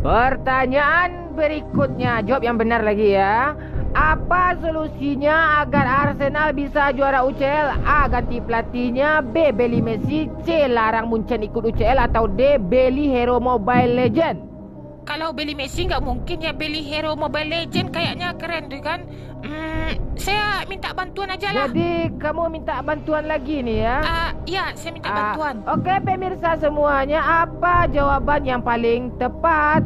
Pertanyaan berikutnya, jawab yang benar lagi ya. Apa solusinya agar Arsenal bisa juara UCL? A. Ganti pelatihnya. B. Beli Messi. C. Larang Munchen ikut UCL. Atau D. Beli hero Mobile Legend. Kalau beli Messi nggak mungkin ya, beli hero Mobile Legend kayaknya keren tuh kan. Saya minta bantuan aja lah. Jadi kamu minta bantuan lagi nih ya? Ya, saya minta bantuan. Oke pemirsa semuanya, apa jawaban yang paling tepat?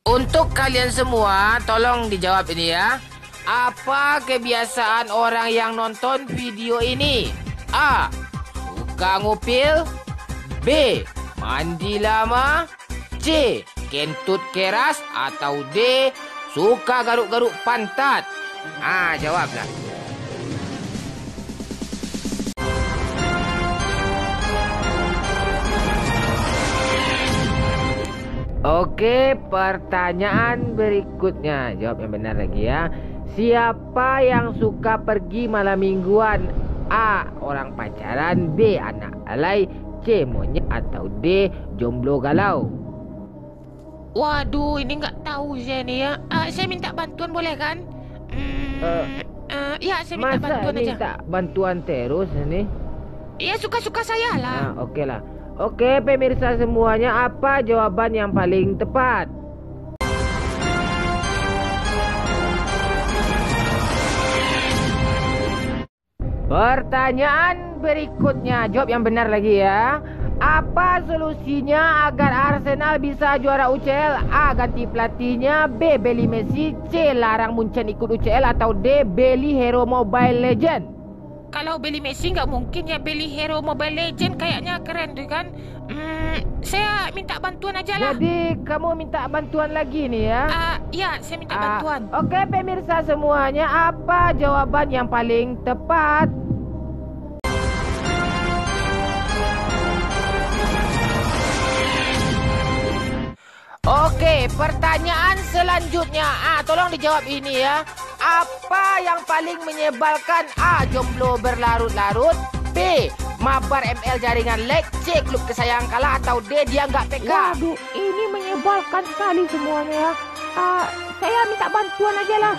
Untuk kalian semua, tolong dijawab ini ya. Apa kebiasaan orang yang nonton video ini? A. Suka ngupil. B. Mandi lama. C. Kentut keras. Atau D. Suka garuk-garuk pantat. Jawablah. Oke, pertanyaan berikutnya. Jawab yang benar lagi ya. Siapa yang suka pergi malam mingguan? A. Orang pacaran. B. Anak alay. C. Monyet. Atau D. Jomblo galau. Waduh, ini nggak tahu saya nih ya. Saya minta bantuan boleh kan? Ya, saya minta bantuan aja. Minta bantuan terus ini? Ya, suka-suka saya lah. Oke lah. Oke pemirsa semuanya, apa jawaban yang paling tepat? Pertanyaan berikutnya, jawab yang benar lagi ya. Apa solusinya agar Arsenal bisa juara UCL? A. Ganti pelatihnya. B. Beli Messi. C. Larang Munchen ikut UCL. Atau D. Beli hero Mobile Legend. Kalau beli Messi nggak mungkin ya, beli hero Mobile Legend kayaknya keren tuh kan. Saya minta bantuan aja lah. Jadi kamu minta bantuan lagi nih ya? Ya, saya minta bantuan. Oke pemirsa semuanya, apa jawaban yang paling tepat? Oke, pertanyaan selanjutnya. Tolong dijawab ini ya. Apa yang paling menyebalkan? A. Jomblo berlarut-larut. B. Mabar ML jaringan lag. C. Klub kesayangan kalah. Atau D. Dia nggak PK. Waduh, ini menyebalkan sekali semuanya ya. Saya minta bantuan aja lah.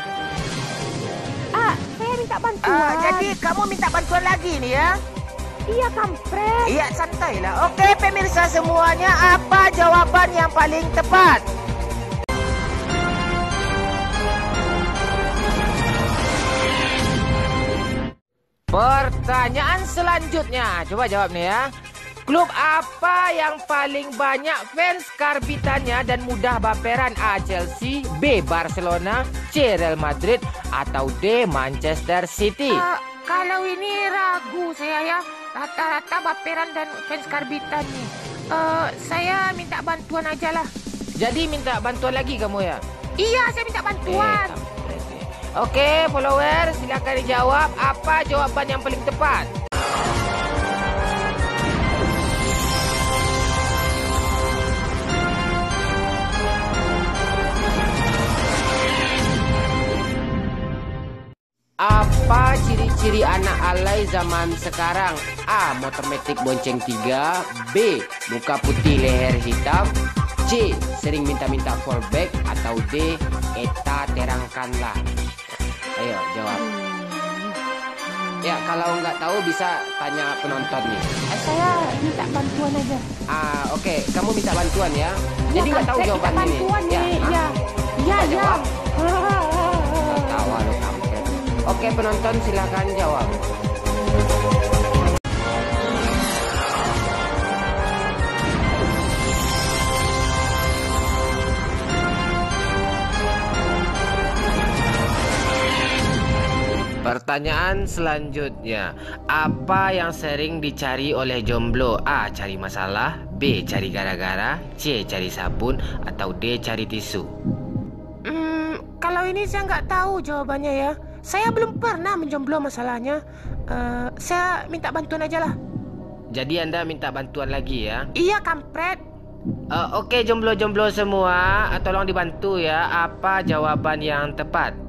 Saya minta bantuan. Jadi kamu minta bantuan lagi nih ya? Iya, kampret. Iya, santai lah. Oke pemirsa semuanya, apa jawaban yang paling tepat? Pertanyaan selanjutnya, coba jawab nih ya. Klub apa yang paling banyak fans karbitannya dan mudah baperan? A. Chelsea. B. Barcelona. C. Real Madrid. Atau D. Manchester City. Kalau ini ragu saya ya. Rata-rata baperan dan fans karbitan nih. Saya minta bantuan aja lah. Jadi minta bantuan lagi kamu ya? Iya, saya minta bantuan. Oke, follower, silakan dijawab. Apa jawaban yang paling tepat? Apa ciri-ciri anak alay zaman sekarang? A. Motor metik bonceng 3. B. Muka putih leher hitam. C. Sering minta-minta fallback. Atau D. Eta terangkanlah. Ayo jawab. Ya kalau nggak tahu bisa tanya penonton nih. Saya minta bantuan aja. Oke, kamu minta bantuan ya. Jadi nggak tahu jawabannya nih. Iya. Tawa lo kampret. Oke penonton silakan jawab. Pertanyaan selanjutnya, apa yang sering dicari oleh jomblo? A. Cari masalah. B. Cari gara-gara. C. Cari sabun. Atau D. Cari tisu. Kalau ini saya nggak tahu jawabannya ya. Saya belum pernah menjomblo masalahnya. Saya minta bantuan aja lah. Jadi Anda minta bantuan lagi ya? Iya, kampret. Oke jomblo-jomblo semua, tolong dibantu ya. Apa jawaban yang tepat?